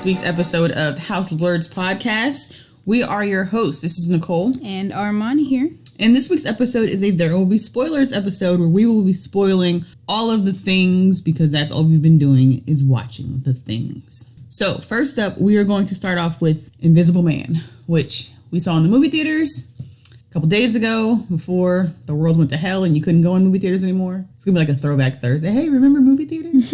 this week's episode of the House of Words podcast. We are your hosts. This is Nicole. And Armani here. And this week's episode is a There Will Be Spoilers episode where we will be spoiling all of the things because that's all we've been doing is watching the things. So first up, we are going to start off with Invisible Man, which we saw in the movie theaters a couple days ago before the world went to hell and you couldn't go in movie theaters anymore. It's going to be like a throwback Thursday. Hey, remember movie theaters?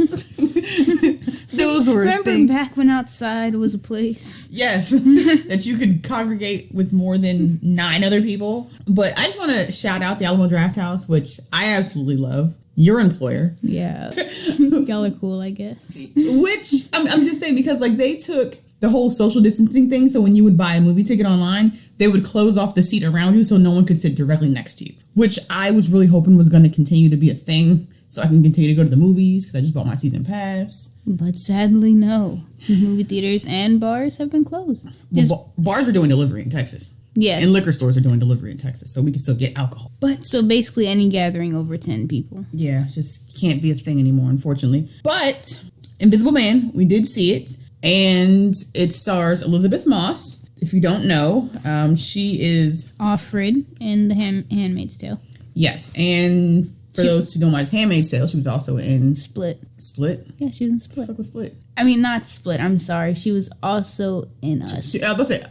Those were Remember things. back when outside was a place? Yes, that you could congregate with more than 9 other people. But I just want to shout out the Alamo Drafthouse, which I absolutely love. Your employer. Yeah. Y'all are cool, I guess. Which, I'm just saying, because like they took the whole social distancing thing. So when you would buy a movie ticket online, they would close off the seat around you so no one could sit directly next to you. Which I was really hoping was going to continue to be a thing. So I can continue to go to the movies because I just bought my season pass. But sadly, no. Movie theaters and bars have been closed. Well, bars are doing delivery in Texas. Yes. And liquor stores are doing delivery in Texas. So we can still get alcohol. But so basically any gathering over 10 people. yeah, it just can't be a thing anymore, unfortunately. But Invisible Man, we did see it. And it stars Elizabeth Moss. If you don't know, she is Offred in The Handmaid's Tale. Yes, and for those who don't watch Handmaid's Tale, she was also in Split. Split? Yeah, she was in Split. What the fuck was Split? I mean, not Split. I'm sorry. She was also in Us. I was about to say,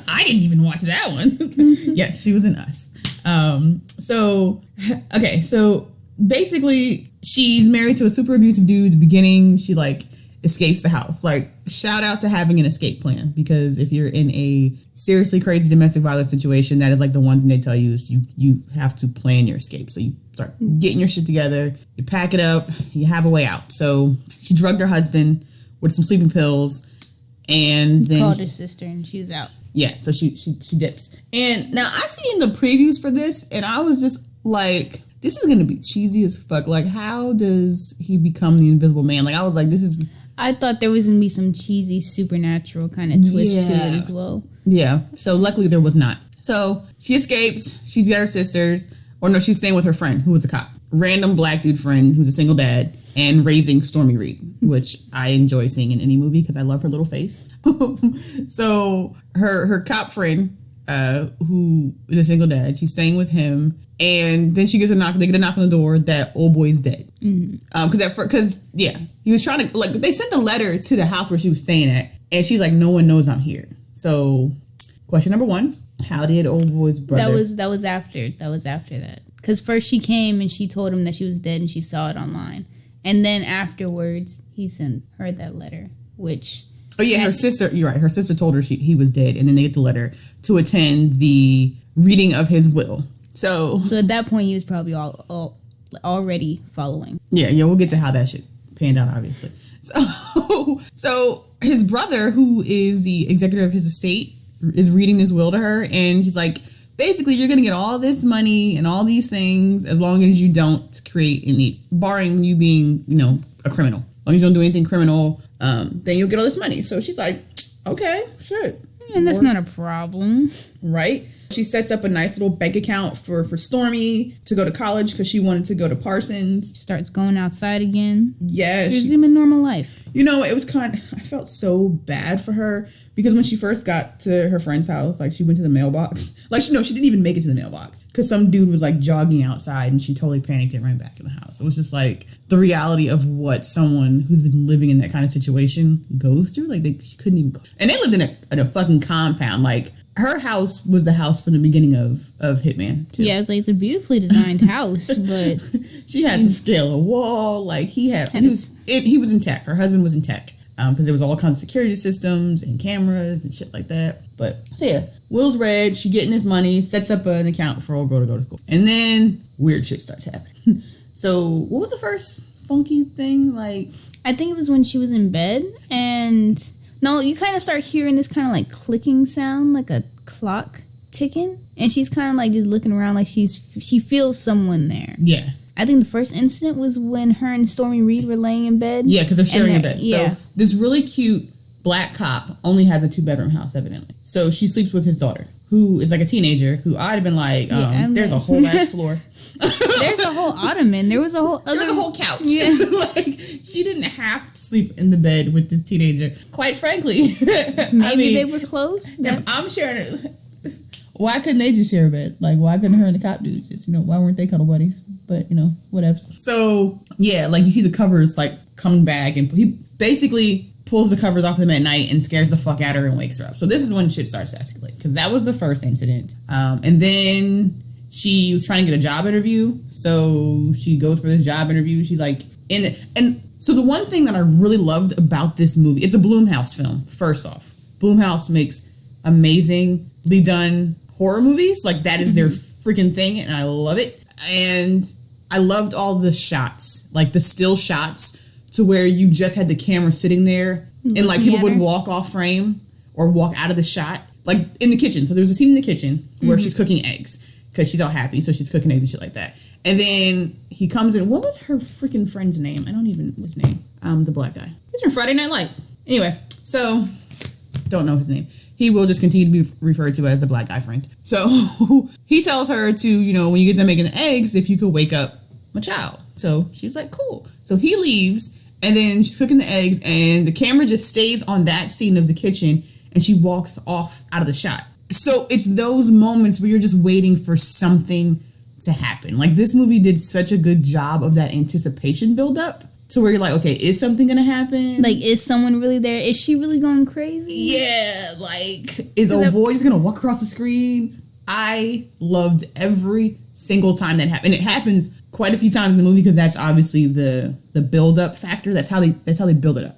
I didn't even watch that one. Yeah, she was in Us. So basically, she's married to a super abusive dude. At the beginning, she like escapes the house. Like, shout out to having an escape plan, because if you're in a seriously crazy domestic violence situation, that is like the one thing they tell you is you have to plan your escape. So you start getting your shit together, you pack it up, you have a way out. So she drugged her husband with some sleeping pills, and then Called her sister and she was out. yeah, so she dips. And now I see in the previews for this, and I was just like, this is gonna be cheesy as fuck. Like, how does he become the Invisible Man? Like, I was like, this is. I thought there was going to be some cheesy supernatural kind of twist to it as well. Yeah. So luckily there was not. So she escapes. She's got her sisters. Or no, she's staying with her friend who was a cop. Random black dude friend who's a single dad and raising Stormy Reed, which I enjoy seeing in any movie because I love her little face. So her cop friend, who is a single dad, she's staying with him. And then she gets a knock. They get a knock on the door that old boy's dead. Because he was trying to, like, they sent the letter to the house where she was staying at, and she's like, no one knows I'm here. So, question number 1: how did old boy's brother? That was after that. Because first she came and she told him that she was dead, and she saw it online, and then afterwards he sent her that letter, which. Oh yeah, her sister. You're right. Her sister told her he was dead, and then they get the letter to attend the reading of his will. So at that point, he was probably already following. Yeah, we'll get to how that shit panned out, obviously. So his brother, who is the executor of his estate, is reading this will to her, and he's like, basically, you're going to get all this money and all these things as long as you don't create any, barring you being, a criminal. As long as you don't do anything criminal, then you'll get all this money. So she's like, okay, sure. And that's not a problem. Right? She sets up a nice little bank account for Stormy to go to college because she wanted to go to Parsons. Starts going outside again. Yes. Resuming normal life. It was I felt so bad for her because when she first got to her friend's house, like she went to the mailbox. Like, she didn't even make it to the mailbox because some dude was like jogging outside and she totally panicked and ran back in the house. It was just like the reality of what someone who's been living in that kind of situation goes through. Like, she couldn't even go. And they lived in a fucking compound. Like, her house was the house from the beginning of Hitman, too. Yeah, it's a beautifully designed house, but she had to scale a wall. Like, he was in tech. Her husband was in tech because there was all kinds of security systems and cameras and shit like that. But so yeah, Will's red. She getting his money, sets up an account for old girl to go to school, and then weird shit starts happening. So what was the first funky thing? Like, I think it was when she was in bed and. No, you kind of start hearing this kind of like clicking sound, like a clock ticking. And she's kind of like just looking around like she feels someone there. Yeah. I think the first incident was when her and Stormy Reed were laying in bed. Yeah, because they're sharing a bed. Yeah. So this really cute black cop only has a 2-bedroom house, evidently. So she sleeps with his daughter, who is like a teenager, who I'd have been like, there's a whole ass floor. There's a whole ottoman. There was a whole couch. Yeah. Like, she didn't have to sleep in the bed with this teenager. Quite frankly. Maybe they were close. I'm sharing it. Why couldn't they just share a bed? Like, why couldn't her and the cop dude just, why weren't they cuddle buddies? But, whatever. So, yeah, like, you see the covers, like, coming back, and he basically pulls the covers off them at night and scares the fuck out of her and wakes her up. So this is when shit starts to escalate, because that was the first incident. And then she was trying to get a job interview. So she goes for this job interview. She's like, and so the one thing that I really loved about this movie, it's a Blumhouse film, first off. Blumhouse makes amazingly done horror movies. Like, that is their freaking thing, and I love it. And I loved all the shots, like the still shots, to where you just had the camera sitting there and like people would walk off frame or walk out of the shot, like in the kitchen. So there's a scene in the kitchen where she's cooking eggs because she's all happy. So she's cooking eggs and shit like that. And then he comes in. What was her freaking friend's name? I don't even know his name. The black guy. He's from Friday Night Lights. Anyway, so don't know his name. He will just continue to be referred to as the black guy friend. So he tells her to, when you get done making the eggs, if you could wake up my child. So she's like, cool. So he leaves, and then she's cooking the eggs, and the camera just stays on that scene of the kitchen, and she walks off out of the shot. So it's those moments where you're just waiting for something to happen. Like, this movie did such a good job of that anticipation buildup to where you're like, okay, is something gonna happen? Like, is someone really there? Is she really going crazy? Yeah, like, is old boy just gonna walk across the screen? I loved every single time that happened. And it happens quite a few times in the movie because that's obviously the build-up factor. That's how they build it up.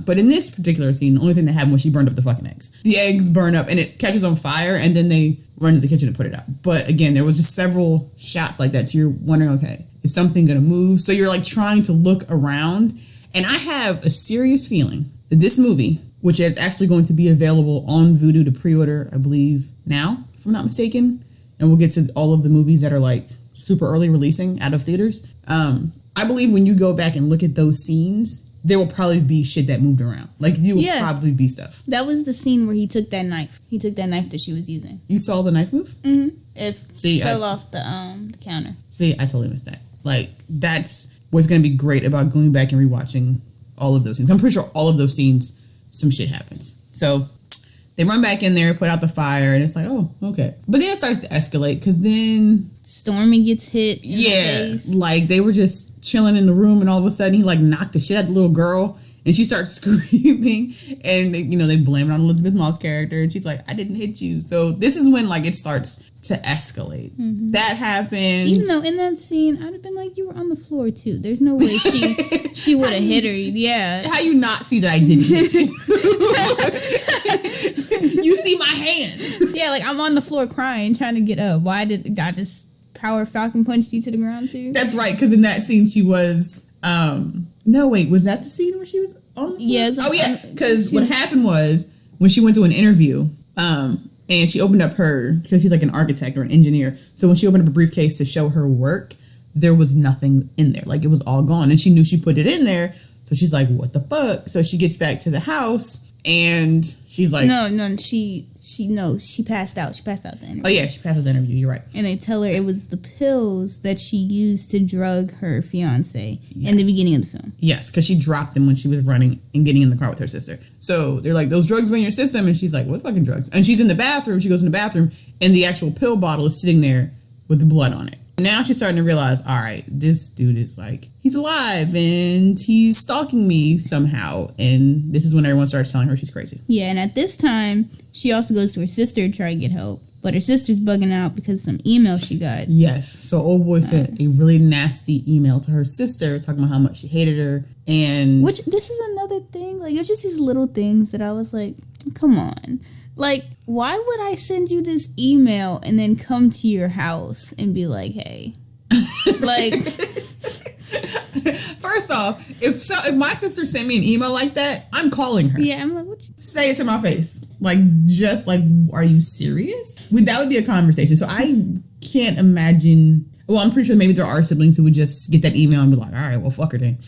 But in this particular scene, the only thing that happened was she burned up the fucking eggs. The eggs burn up and it catches on fire, and then they run to the kitchen and put it out. But again, there was just several shots like that. So you're wondering, okay, is something gonna move? So you're like trying to look around. And I have a serious feeling that this movie, which is actually going to be available on Vudu to pre-order, I believe now, if I'm not mistaken, and we'll get to all of the movies that are like super early releasing out of theaters. I believe when you go back and look at those scenes, there will probably be shit that moved around. Like, you will probably be stuff. That was the scene where he took that knife. He took that knife that she was using. You saw the knife move? Mm-hmm. It fell off the counter. See, I totally missed that. Like, that's what's going to be great about going back and rewatching all of those scenes. I'm pretty sure all of those scenes, some shit happens. So they run back in there, put out the fire, and it's like, oh, okay. But then it starts to escalate because then Stormy gets hit in the face. Like, they were just chilling in the room, and all of a sudden he like knocked the shit out of the little girl, and she starts screaming, and they blame it on Elizabeth Moss' character, and she's like, I didn't hit you. So this is when like it starts to escalate. Mm-hmm. That happened. Even though in that scene, I'd have been like, you were on the floor too. There's no way she would have hit her. Yeah. How you not see that I didn't hit you? You see my hands. Yeah, like I'm on the floor crying, trying to get up. Why did God just power falcon punched you to the ground too? That's right, because in that scene she was no wait, was that the scene where she was on the floor? Yeah. Oh yeah, because what happened was when she went to an interview, and she opened up because she's like an architect or an engineer. So when she opened up a briefcase to show her work, there was nothing in there. Like, it was all gone. And she knew she put it in there. So she's like, what the fuck? So she gets back to the house and she's like... No, she passed out. She passed out the interview. Oh yeah, she passed out the interview. You're right. And they tell her it was the pills that she used to drug her fiance in the beginning of the film. Yes, because she dropped them when she was running and getting in the car with her sister. So they're like, those drugs were in your system. And she's like, what fucking drugs? And she's in the bathroom. She goes in the bathroom and the actual pill bottle is sitting there with the blood on it. Now she's starting to realize, all right, this dude is like, he's alive and he's stalking me somehow. And this is when everyone starts telling her she's crazy. Yeah, and at this time, she also goes to her sister to try to get help. But her sister's bugging out because of some email she got. Yes. So old boy sent a really nasty email to her sister talking about how much she hated her. And which, this is another thing. Like, it was just these little things that I was like, come on. Like, why would I send you this email and then come to your house and be like, hey? Like, first off, if my sister sent me an email like that, I'm calling her. Yeah, I'm like, what? Say it to my face. Like, just like, are you serious? That would be a conversation. So I can't imagine. Well, I'm pretty sure maybe there are siblings who would just get that email and be like, all right, well, fuck her then.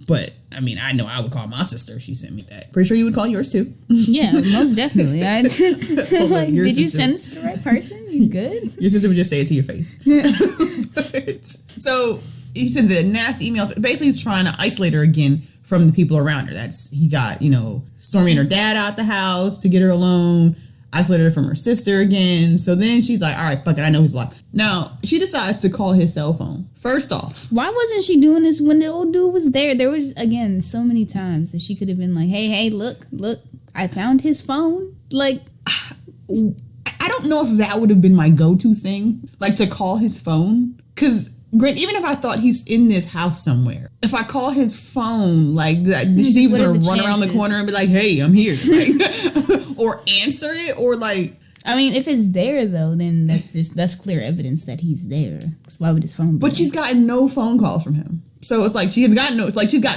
But I mean, I know I would call my sister if she sent me that. Pretty sure you would call yours too. Yeah, most definitely. Like, did you send it to the right person? You good? Your sister would just say it to your face. So he sends a nasty email. Basically, he's trying to isolate her again from the people around her. He got, Stormy and her dad out the house to get her alone. Isolated her from her sister again. So then she's like, all right, fuck it, I know he's alive. Now, she decides to call his cell phone. First off, why wasn't she doing this when the old dude was there? There was, again, so many times that she could have been like, hey, look, I found his phone. Like, I don't know if that would have been my go-to thing, like to call his phone. Because, even if I thought he's in this house somewhere, if I call his phone, like, he was going to run around the corner and be like, hey, I'm here. Like, or answer it, or like... I mean, if it's there, though, then that's clear evidence that he's there. Because why would his phone be But she's gotten no phone calls from him. So it's like she's got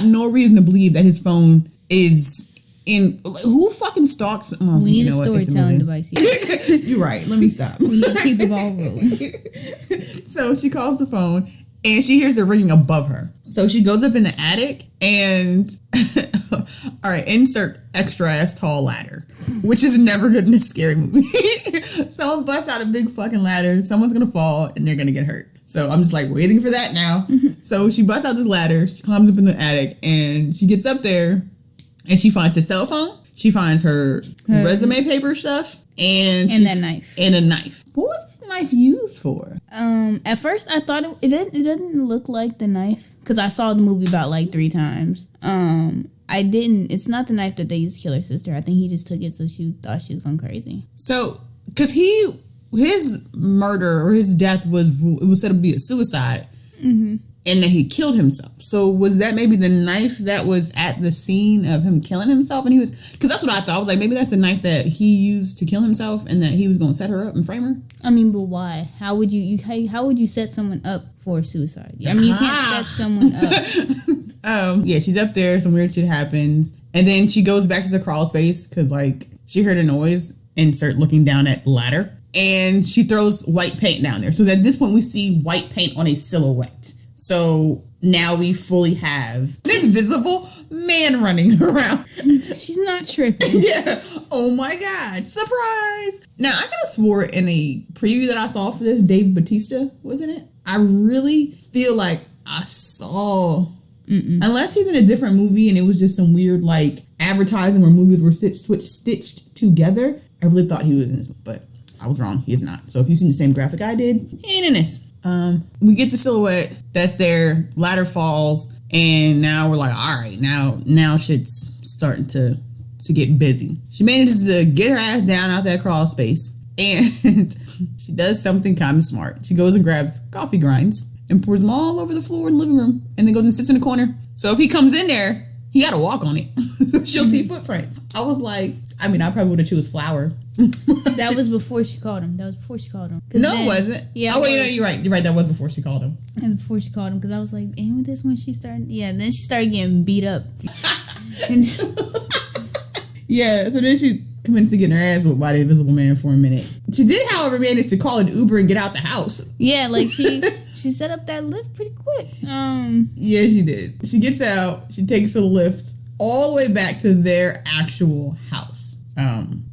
no reason to believe that his phone is in... Who fucking stalks... Well, we need a storytelling device. Yeah. You're right. Let me stop. We need to keep the ball rolling. So she calls the phone, and she hears it ringing above her. So she goes up in the attic, and... all right, insert extra-ass tall ladder, which is never good in a scary movie. Someone busts out a big fucking ladder, someone's gonna fall, and they're gonna get hurt. So I'm just like waiting for that now. So she busts out this ladder, she climbs up in the attic, and she gets up there, and she finds his cell phone, she finds her resume paper stuff, and that knife. And a knife. What was the knife used for? At first I thought it didn't look like the knife, because I saw the movie about like 3 times. It's not the knife that they used to kill her sister. I think he just took it so she thought she was going crazy. So, because his murder or his death was said to be a suicide, and that he killed himself. So was that maybe the knife that was at the scene of him killing himself? And because that's what I thought. I was like, maybe that's the knife that he used to kill himself, and that he was going to set her up and frame her. I mean, but why? How would you set someone up for suicide? I mean, you can't set someone up. Yeah, she's up there. Some weird shit happens, and then she goes back to the crawl space because like she heard a noise and started looking down at the ladder, and she throws white paint down there. So at this point, we see white paint on a silhouette. So now we fully have an invisible man running around. She's not tripping. Yeah. Oh my God. Surprise. Now, I could have swore in a preview that I saw for this, Dave Bautista was in it. I really feel like I saw... Unless he's in a different movie and it was just some weird like advertising where movies were stitched together, I really thought he was in this one, but I was wrong. He is not. So if you've seen the same graphic I did, he ain't in this. We get the silhouette that's there, ladder falls, and now we're like, all right, now shit's starting to get busy. She manages to get her ass down out that crawl space, and she does something kind of smart. She goes and grabs coffee grinds and pours them all over the floor in the living room, and then goes and sits in the corner. So if he comes in there, he got to walk on it. She'll see footprints. I was like, I probably would have choose flour. That was before she called him. No, it wasn't. Yeah. Oh, wait, no, you're right. That was before she called him. And before she called him, because I was like, ain't this when she started? Yeah, and then she started getting beat up. Yeah, so then she commenced to getting her ass whipped by the Invisible Man for a minute. She did, however, manage to call an Uber and get out the house. Yeah, like she set up that lift pretty quick. Yeah, she did. She gets out. She takes the lift all the way back to their actual house.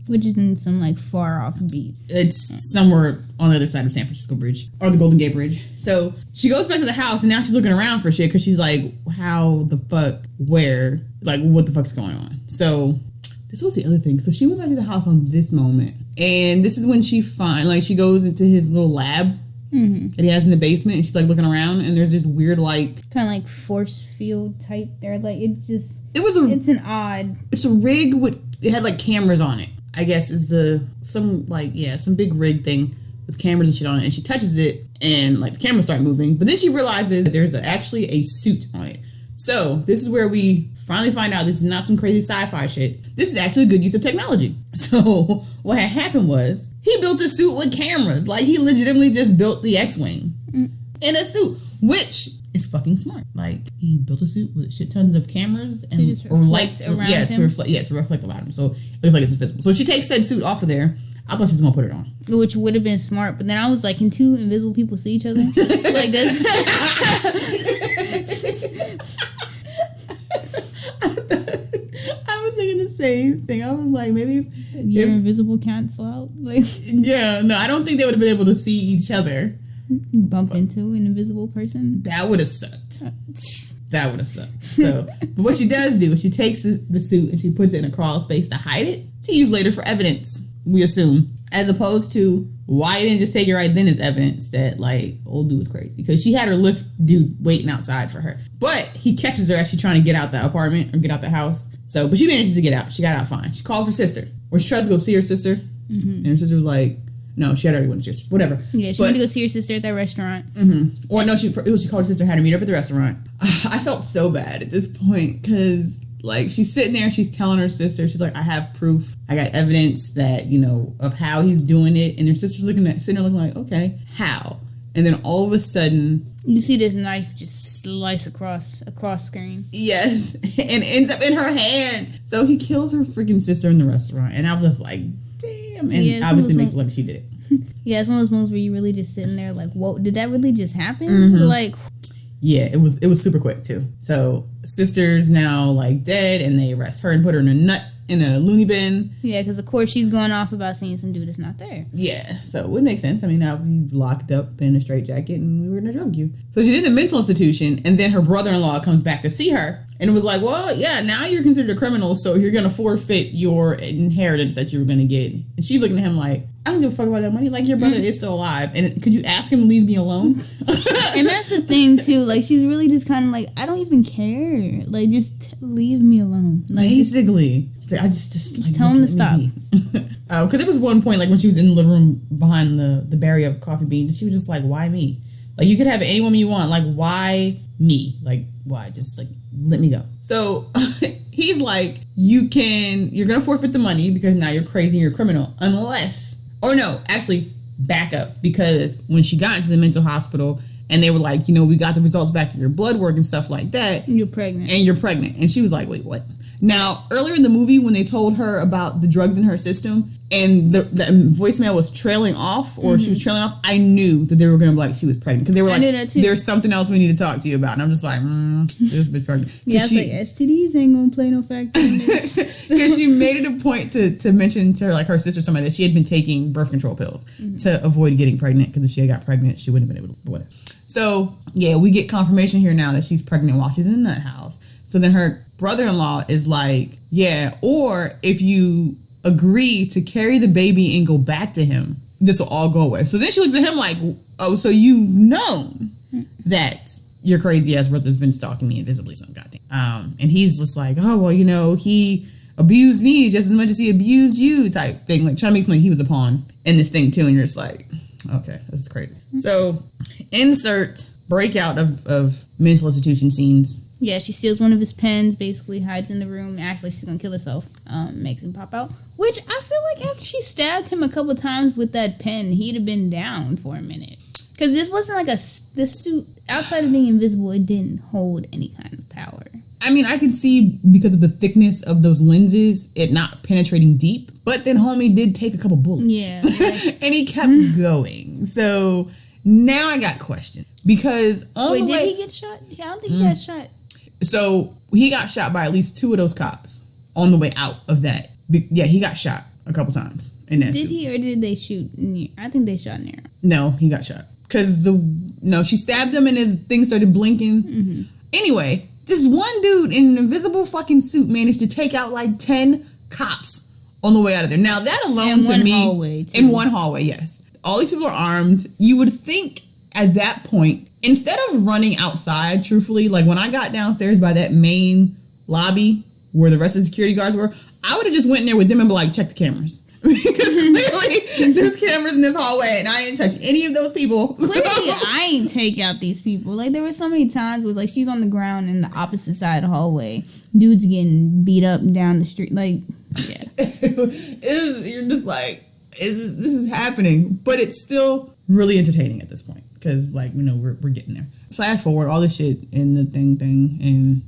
Which is in some like far off beat. It's somewhere on the other side of San Francisco Bridge or the Golden Gate Bridge. So she goes back to the house and now she's looking around for shit because she's like, how the fuck, where, like what the fuck's going on? So this was the other thing. So she went back to the house on this moment, and this is when she she goes into his little lab that he has in the basement, and she's like looking around, and there's this weird like kind of like force field type there. Like it's a rig it had like cameras on it, I guess is some big rig thing with cameras and shit on it, and she touches it and like the cameras start moving, but then she realizes that there's actually a suit on it. So this is where we finally find out this is not some crazy sci-fi shit. This is actually a good use of technology. So what had happened was he built a suit with cameras. Like he legitimately just built the X-Wing in a suit, which is fucking smart. Like he built a suit with shit tons of cameras and or lights around him. to reflect around him. So it looks like it's invisible. So she takes said suit off of there. I thought she was gonna put it on, which would have been smart. But then I was like, can two invisible people see each other like this? same thing. I was like, maybe Your invisible cancel out. Like, yeah, no, I don't think they would have been able to see each other. Bump into an invisible person. That would have sucked. That would have sucked. So, but what she does do is she takes the suit and she puts it in a crawl space to hide it to use later for evidence. We assume, as opposed to why you didn't just take it right then as evidence that like old dude was crazy, because she had her Lyft dude waiting outside for her, but he catches her as she's trying to get out the apartment or get out the house. So, but she manages to get out. She got out fine. She calls her sister, or she tries to go see her sister, and her sister was like, no, she had already went to her sister. Whatever. Yeah, she went to go see her sister at that restaurant. Or no, she called her sister, had to meet up at the restaurant. I felt so bad at this point because like she's sitting there and she's telling her sister, she's like, I have proof, I got evidence that, you know, of how he's doing it. And her sister's sitting there looking like, okay, how? And then all of a sudden, you see this knife just slice across screen. Yes, and ends up in her hand. So he kills her freaking sister in the restaurant, and I was just like, damn. And yeah, obviously makes it look like she did it. Yeah, it's one of those moments where you really just sitting there like, whoa, did that really just happen? Like, yeah, it was super quick too. So sister's now like dead, and they arrest her and put her in a loony bin. Yeah, because of course she's going off about seeing some dude that's not there. Yeah, so it would make sense. I mean, now we locked up in a straitjacket and we were gonna drug you. So she's in the mental institution, and then her brother-in-law comes back to see her, and it was like, well, yeah, now you're considered a criminal, so you're gonna forfeit your inheritance that you were gonna get. And she's looking at him like, I don't give a fuck about that money. Like, your brother is still alive, and could you ask him to leave me alone? And that's the thing too. Like, she's really just kind of like, I don't even care. Like, just leave me alone. Like, basically, she's like, I just like, tell him to stop. Because there was one point, like when she was in the living room behind the barrier of coffee beans, she was just like, why me? Like, you could have any woman you want. Like, why me? Like, why? Just like, let me go. So he's like, you're gonna forfeit the money because now you're crazy and you're a criminal, unless. Or no, actually, back up. Because when she got into the mental hospital and they were like, you know, we got the results back of your blood work and stuff like that. You're pregnant. And she was like, wait, what? Now, earlier in the movie, when they told her about the drugs in her system and the voicemail was trailing off, or she was trailing off, I knew that they were going to be like, she was pregnant. Because they were like, there's something else we need to talk to you about. And I'm just like, this bitch pregnant. Yeah, I was like, STDs ain't going to play no factor in this. Because she made it a point to mention to her, like her sister, somebody, that she had been taking birth control pills to avoid getting pregnant. Because if she had got pregnant, she wouldn't have been able to, whatever. So, yeah, we get confirmation here now that she's pregnant while she's in that house. So then her brother-in-law is like, yeah, or if you agree to carry the baby and go back to him, this will all go away. So then she looks at him like, oh, so you've known that your crazy ass brother's been stalking me invisibly some goddamn. And he's just like, oh, well, you know, he abused me just as much as he abused you type thing. Like trying to make something he was a pawn in this thing too. And you're just like, okay, this is crazy. So insert breakout of mental institution scenes. Yeah, she steals one of his pens, basically hides in the room, acts like she's gonna kill herself, makes him pop out. Which I feel like after she stabbed him a couple times with that pen, he'd have been down for a minute. Because this wasn't like this suit, outside of being invisible, it didn't hold any kind of power. I mean, I could see because of the thickness of those lenses, it not penetrating deep. But then homie did take a couple bullets. Yeah. Like, and he kept going. So now I got questions. Because did he get shot? I don't think he got shot. So he got shot by at least two of those cops on the way out of that. Yeah, he got shot a couple times in that suit. Did he or did they shoot near? I think they shot near. No, he got shot. Because she stabbed him and his thing started blinking. Mm-hmm. Anyway, this one dude in an invisible fucking suit managed to take out like 10 cops on the way out of there. Now that alone to me, in one hallway, yes. All these people are armed. You would think at that point, instead of running outside, truthfully, like when I got downstairs by that main lobby where the rest of the security guards were, I would have just went in there with them and be like, check the cameras. Because clearly there's cameras in this hallway and I didn't touch any of those people. Clearly I ain't take out these people. Like there were so many times where like she's on the ground in the opposite side of the hallway. Dude's getting beat up down the street. Like, yeah. You're just like, this is happening. But it's still really entertaining at this point. Because, like, you know, we're getting there. Flash forward, all this shit in the thing, and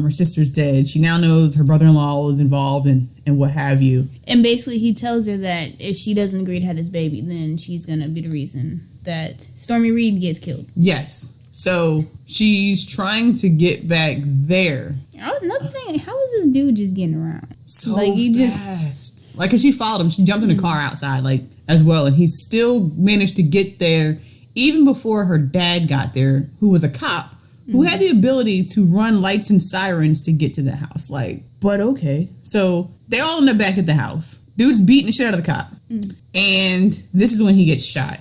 her sister's dead. She now knows her brother-in-law was involved and what have you. And basically he tells her that if she doesn't agree to have this baby, then she's going to be the reason that Stormy Reed gets killed. Yes. So she's trying to get back there. Another thing, how is this dude just getting around? So like, he fast. Like, cause she followed him. She jumped in the car outside, like, as well. And he still managed to get there even before her dad got there, who was a cop, who had the ability to run lights and sirens to get to the house. Like, but okay. So they all end up back at the house. Dude's beating the shit out of the cop. And this is when he gets shot,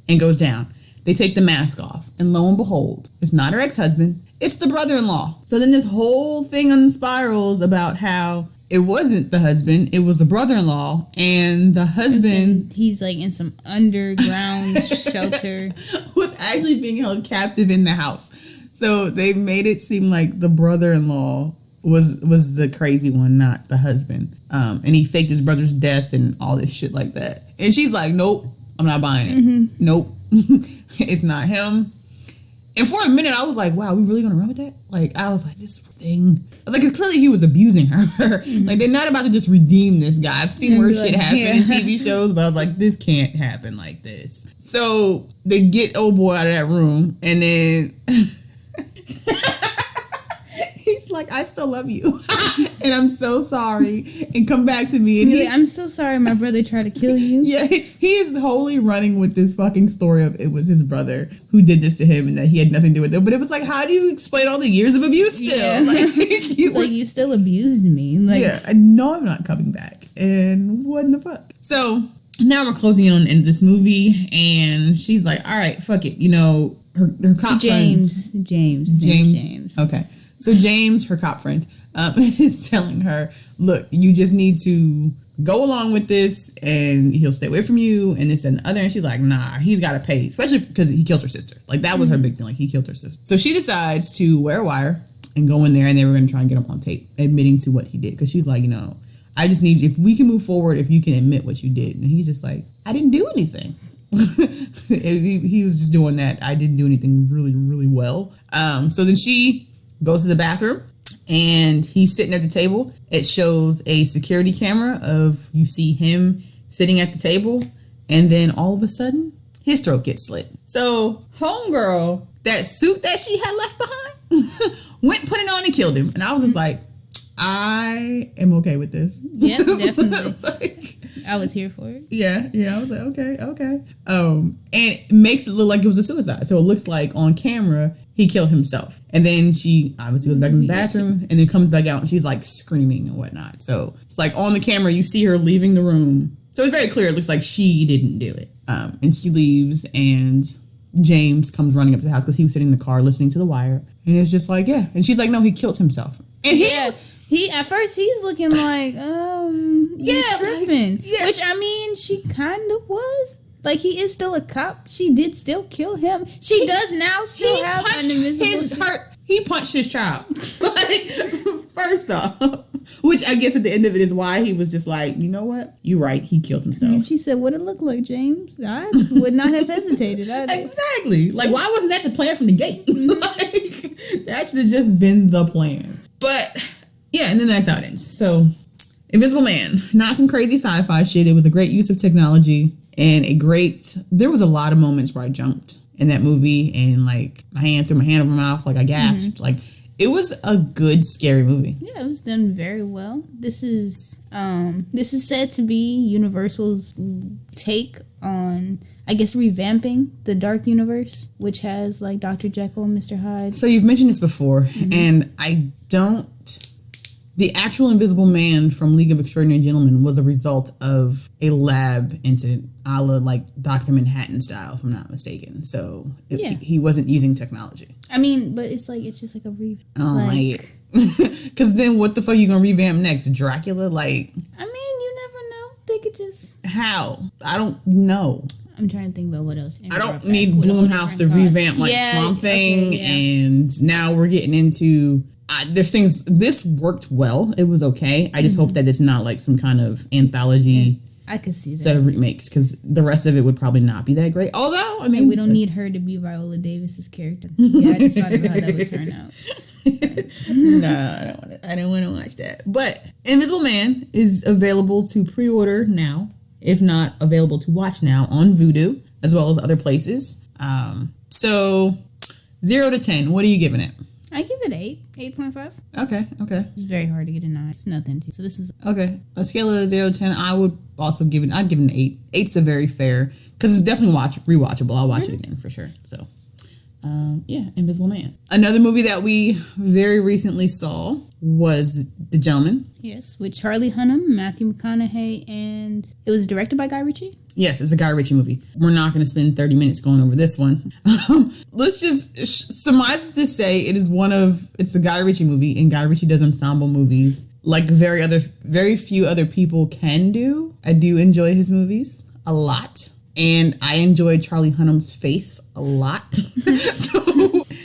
and goes down. They take the mask off. And lo and behold, it's not her ex-husband. It's the brother-in-law. So then this whole thing unspirals about how it wasn't the husband, it was the brother-in-law, and the husband... He's like in some underground shelter. Was actually being held captive in the house. So they made it seem like the brother-in-law was the crazy one, not the husband. And he faked his brother's death and all this shit like that. And she's like, nope, I'm not buying it. Nope, it's not him. And for a minute, I was like, wow, we really gonna run with that? Like, I was like, this thing. I was like, it's clearly he was abusing her. Like, they're not about to just redeem this guy. I've seen worse shit happen in TV shows, but I was like, this can't happen like this. So they get old boy out of that room, and then he's like, I still love you. And I'm so sorry. And come back to me. And like, I'm so sorry my brother tried to kill you. Yeah, he is wholly running with this fucking story of it was his brother who did this to him and that he had nothing to do with it. But it was like, how do you explain all the years of abuse still? Yeah. Like, you still abused me. Like, yeah, I know I'm not coming back. And what in the fuck? So now we're closing in on the end of this movie, and she's like, all right, fuck it. You know, her cop James. friend. James. Okay. So James, her cop friend, is telling her, look, you just need to go along with this and he'll stay away from you and this and the other. And she's like, nah, he's got to pay, especially because he killed her sister. Like, that was her big thing. Like, he killed her sister. So she decides to wear a wire and go in there, and they were going to try and get him on tape admitting to what he did. Because she's like, you know, I just need, if we can move forward, if you can admit what you did. And he's just like, I didn't do anything. He was just doing that. I didn't do anything really, really well. So then she goes to the bathroom, and he's sitting at the table. It shows a security camera of, you see him sitting at the table, and then all of a sudden, his throat gets slit. So homegirl, that suit that she had left behind, went, put it on, and killed him. And I was just like, I am okay with this. Yeah, definitely. Like, I was here for it. Yeah, I was like, okay. And it makes it look like it was a suicide. So it looks like on camera, he killed himself. And then she obviously goes back in the bathroom and then comes back out and she's like screaming and whatnot. So it's like on the camera, you see her leaving the room. So it's very clear. It looks like she didn't do it. And she leaves, and James comes running up to the house because he was sitting in the car listening to The Wire. And it's just like, yeah. And she's like, no, he killed himself. And he at first he's looking like, he's tripping. Which, I mean, she kind of was. Like, he is still a cop. She did still kill him. She does now still have an invisible... He punched his child. Like, first off. Which I guess at the end of it is why he was just like, you know what? You're right. He killed himself. And she said, what it looked like, James? I would not have hesitated. Exactly. Like, why wasn't that the plan from the gate? Like, that should have just been the plan. But, yeah, and then that's how it ends. So, Invisible Man. Not some crazy sci-fi shit. It was a great use of technology. And there was a lot of moments where I jumped in that movie and like threw my hand over my mouth, like I gasped. Like, it was a good, scary movie. Yeah, it was done very well. This is said to be Universal's take on, I guess, revamping the Dark Universe, which has like Dr. Jekyll and Mr. Hyde. So you've mentioned this before, and the actual Invisible Man from League of Extraordinary Gentlemen was a result of a lab incident, a la like Dr. Manhattan style, if I'm not mistaken. So he wasn't using technology. I mean, but it's just like a revamp. Because then what the fuck are you going to revamp next? Dracula? Like... I mean, you never know. They could just... How? I don't know. I'm trying to think about what else. I don't need Blumhouse to revamp like Swamp Thing. And now we're getting into... there's things... This worked well. It was okay. I just hope that it's not like some kind of anthology... I could see that. Set of remakes, because the rest of it would probably not be that great. Although, I mean... And we don't need her to be Viola Davis's character. Yeah, I just thought about how that would turn out. No, I don't want to watch that. But Invisible Man is available to pre-order now, if not available to watch now, on Vudu, as well as other places. So, 0 to 10, what are you giving it? I I give it 8.5. Okay. It's very hard to get a 9. It's nothing to. So this is Okay. A scale of 0 to 10, I would also give it. I'd give it an 8. 8's a very fair because it's definitely rewatchable. I'll watch it again for sure. So, Invisible Man. Another movie that we very recently saw was The Gentleman. yes, with Charlie Hunnam, Matthew McConaughey, and it was directed by Guy Ritchie. Yes, it's a Guy Ritchie movie. We're not going to spend 30 minutes going over this one. Let's just surmise to say it's a Guy Ritchie movie, and Guy Ritchie does ensemble movies like very few other people can do. I do enjoy his movies a lot, and I enjoyed Charlie Hunnam's face a lot. So,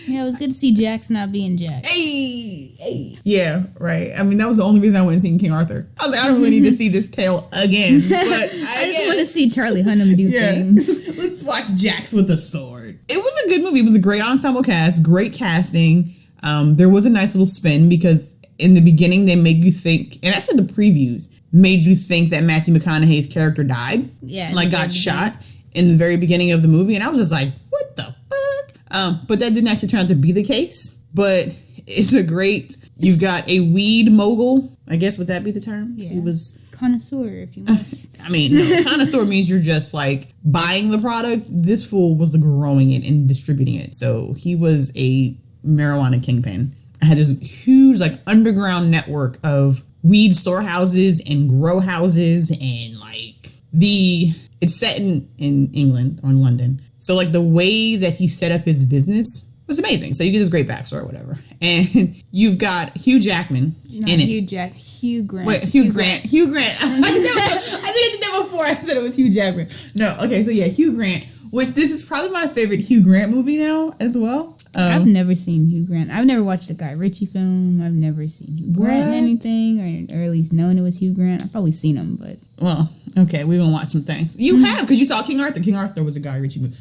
Yeah, it was good to see Jax not being Jax. hey. Yeah, right. I mean, that was the only reason I went and seen King Arthur. I was like, I don't really need to see this tale again. But I just want to see Charlie Hunnam do things. Let's watch Jax with a sword. It was a good movie. It was a great ensemble cast, great casting. There was a nice little spin because in the beginning they made you think, and actually the previews made you think that Matthew McConaughey's character died. Yeah. Like got shot in the very beginning of the movie. And I was just like, what the fuck? But that didn't actually turn out to be the case. But you've got a weed mogul. I guess, would that be the term? Yeah. He was connoisseur, if you must. I mean, no, connoisseur means you're just like buying the product. This fool was growing it and distributing it. So he was a marijuana kingpin. I had this huge like underground network of weed storehouses and grow houses, and like it's set in England or in London. So like the way that he set up his business was amazing. So you get this great backstory or whatever. And you've got Hugh Jackman in it. Hugh Grant. Wait, Hugh Grant. I think I did that before I said it was Hugh Jackman. No, okay, so yeah, Hugh Grant, which this is probably my favorite Hugh Grant movie now as well. I've never seen Hugh Grant. I've never watched a Guy Ritchie film. I've never seen Hugh Grant in anything, or at least known it was Hugh Grant. I've probably seen him, but... Well, okay, we're gonna watch some things. You have, because you saw King Arthur. King Arthur was a Guy Ritchie movie.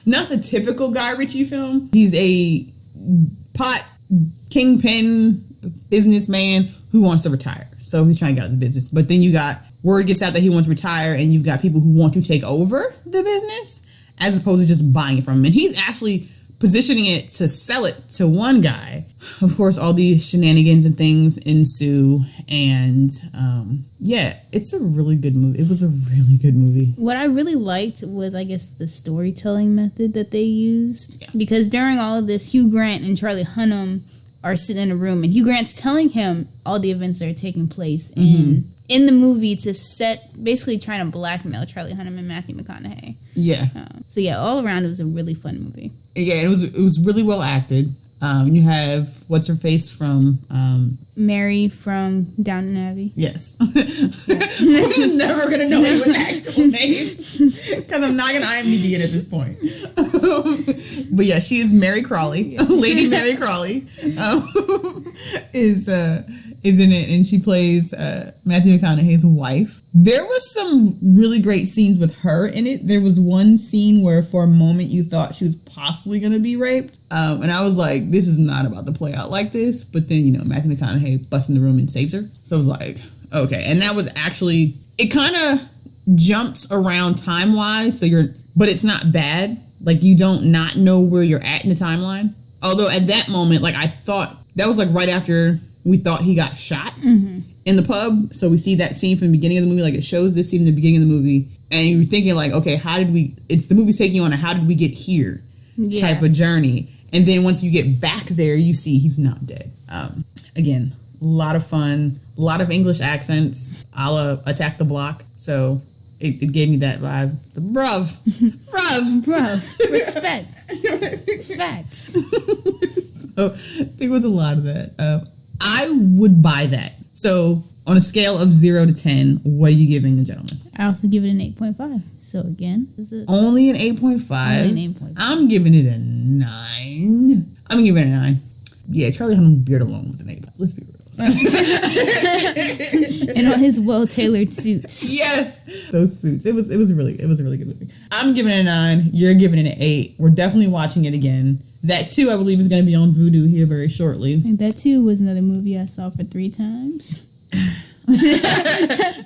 Not the typical Guy Ritchie film. He's a pot kingpin businessman who wants to retire. So he's trying to get out of the business. But then you got word gets out that he wants to retire, and you've got people who want to take over the business as opposed to just buying it from him. And he's actually positioning it to sell it to one guy. Of course, all these shenanigans and things ensue. And it's a really good movie. It was a really good movie. What I really liked was, I guess, the storytelling method that they used. Yeah. Because during all of this, Hugh Grant and Charlie Hunnam are sitting in a room, and Hugh Grant's telling him all the events that are taking place in the movie to basically trying to blackmail Charlie Hunnam and Matthew McConaughey. Yeah. All around, it was a really fun movie. Yeah, it was really well acted. You have what's her face from Mary from Downton Abbey. Yes. We're never gonna know anyone's actual name because I'm not gonna IMDb it at this point. But yeah, she is Mary Crawley. Yeah. Lady Mary Crawley is in it, and she plays Matthew McConaughey's wife. There was some really great scenes with her in it. There was one scene where for a moment you thought she was possibly going to be raped. And I was like, this is not about to play out like this. But then, Matthew McConaughey busts in the room and saves her. So I was like, okay. And that was actually, it kind of jumps around time-wise. But it's not bad. Like, you don't not know where you're at in the timeline. Although at that moment, like, I thought, that was like right after we thought he got shot in the pub. So we see that scene from the beginning of the movie. Like, it shows this scene in the beginning of the movie. And you're thinking like, okay, the movie's taking you on a how did we get here type of journey. And then once you get back there, you see he's not dead. Again, a lot of fun, a lot of English accents, a la Attack the Block. So it gave me that vibe. The bruv. Respect. Facts. So there was a lot of that. I would buy that. So on a scale of 0 to 10, what are you giving The Gentleman? I also give it an 8.5. So again, is it only an 8.5? Only an 8.5. I'm giving it a 9. I'm gonna give it a 9. Yeah, Charlie Hunnam beard alone was an 8. Let's be real. And on his well-tailored suits. Yes, those suits. It was a really good movie. I'm giving it a 9. You're giving it an 8. We're definitely watching it again. That too, I believe, is going to be on Vudu here very shortly. And that too was another movie I saw for 3 times.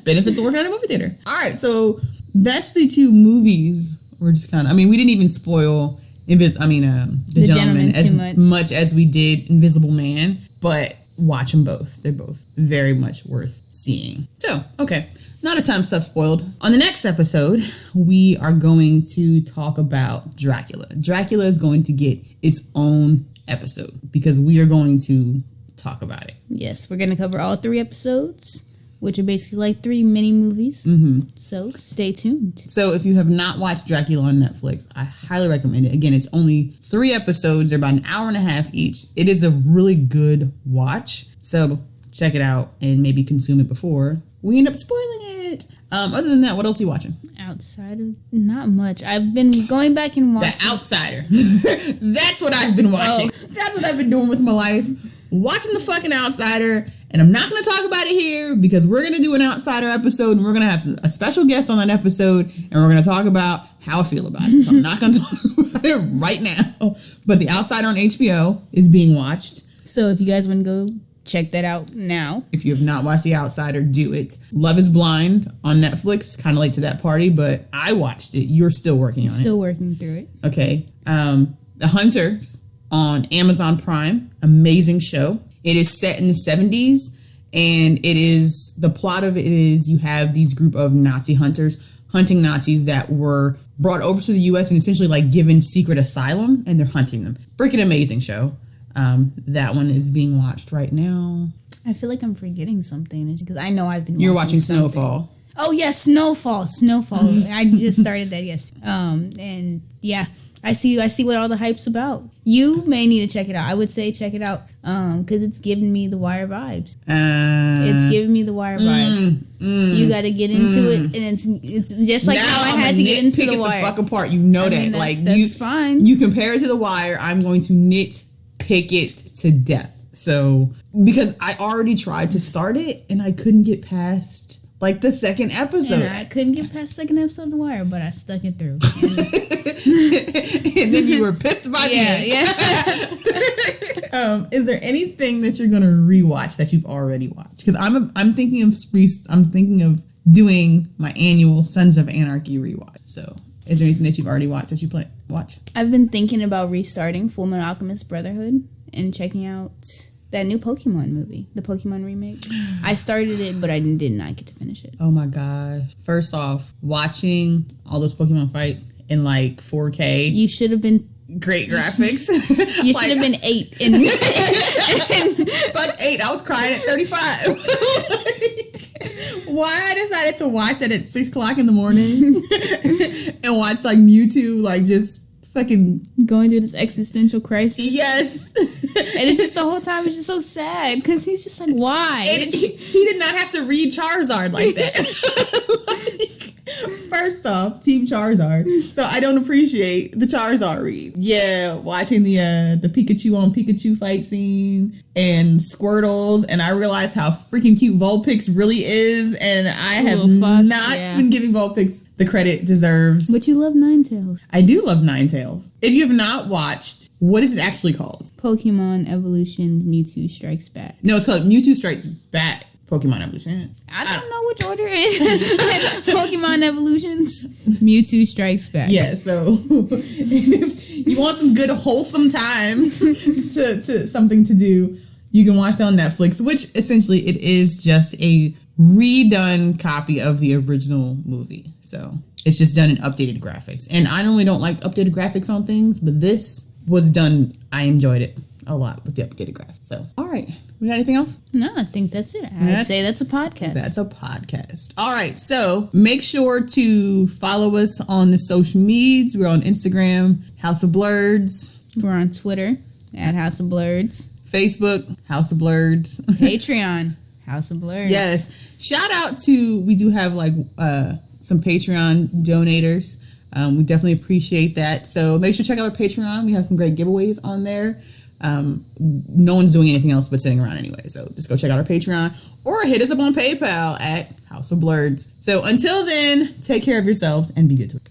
Benefits of working at a movie theater. All right, so that's the 2 movies. We're just we didn't even spoil The Gentleman as too much as we did Invisible Man, but watch them both. They're both very much worth seeing. So, okay. Not a ton of stuff spoiled. On the next episode, we are going to talk about Dracula. Dracula is going to get its own episode because we are going to talk about it. Yes, we're going to cover all 3 episodes, which are basically like 3 mini movies. So stay tuned. So if you have not watched Dracula on Netflix, I highly recommend it. Again, it's only 3 episodes. They're about an hour and a half each. It is a really good watch. So check it out and maybe consume it before we end up spoiling it. Other than that, what else are you watching? Outside of, not much. I've been going back and watching. The Outsider. That's what I've been watching. Oh. That's what I've been doing with my life. Watching the fucking Outsider. And I'm not going to talk about it here because we're going to do an Outsider episode and we're going to have a special guest on that episode and we're going to talk about how I feel about it. So I'm not going to talk about it right now. But The Outsider on HBO is being watched. So if you guys want to go check that out now. If you have not watched The Outsider, do it. Love is Blind on Netflix. Kind of late to that party, but I watched it. You're still working on it. Still working through it. Okay. The Hunters on Amazon Prime. Amazing show. It is set in the 70s, and the plot of it is you have these group of Nazi hunters hunting Nazis that were brought over to the U.S. and essentially like given secret asylum, and they're hunting them. Freaking amazing show. That one is being watched right now. I feel like I'm forgetting something because I know I've been. You're watching Snowfall. Oh yes, Snowfall. I just started that yesterday. And yeah, I see what all the hype's about. You may need to check it out. I would say check it out because it's giving me The Wire vibes. It's giving me The Wire vibes. You got to get into it, and it's just like now how I had to get into The Wire. The fuck apart. You know that. That's fine. You compare it to The Wire. I'm going to nitpick it to death. So because I already tried to start it and I couldn't get past like the second episode. And I couldn't get past the second episode of The Wire, but I stuck it through. And then you were pissed about the end. Yeah. Is there anything that you're gonna rewatch that you've already watched? Because I'm thinking of doing my annual Sons of Anarchy rewatch. So, is there anything that you've already watched that you watch? I've been thinking about restarting Fullmetal Alchemist Brotherhood and checking out that new Pokemon movie, the Pokemon remake. I started it, but I did not get to finish it. Oh my gosh! First off, watching all those Pokemon fight in like 4K. You should have been great graphics. You should have been 8. Fuck 8. I was crying at 35. Why I decided to watch that at 6 o'clock in the morning and watch like Mewtwo like just fucking going through this existential crisis. Yes. And it's just the whole time it's just so sad because he's just like, why? And he did not have to read Charizard like that. First off, Team Charizard. So I don't appreciate the Charizard read. Yeah, watching the Pikachu on Pikachu fight scene and Squirtles, and I realized how freaking cute Vulpix really is, and I have not been giving Vulpix the credit it deserves. But you love Ninetales. I do love Ninetales. If you have not watched, what is it actually called? Pokemon Evolution Mewtwo Strikes Back. No, it's called Mewtwo Strikes Back. Pokemon Evolution. I don't know which order it is. Pokemon Evolutions. Mewtwo Strikes Back. Yeah, so if you want some good wholesome time to something to do, you can watch it on Netflix, which essentially it is just a redone copy of the original movie. So it's just done in updated graphics. And I normally don't like updated graphics on things, but this was done. I enjoyed it a lot with the updated graphics. So, all right. We got anything else? No, I think that's it. I'd say that's a podcast. That's a podcast. All right. So make sure to follow us on the social medias. We're on Instagram, House of Blurds. We're on Twitter at House of Blurds. Facebook, House of Blurds. Patreon, House of Blurds. Yes. Shout out to, we do have like some Patreon donators. We definitely appreciate that. So make sure to check out our Patreon. We have some great giveaways on there. No one's doing anything else but sitting around anyway. So just go check out our Patreon or hit us up on PayPal at House of Blurds. So until then, take care of yourselves and be good to it.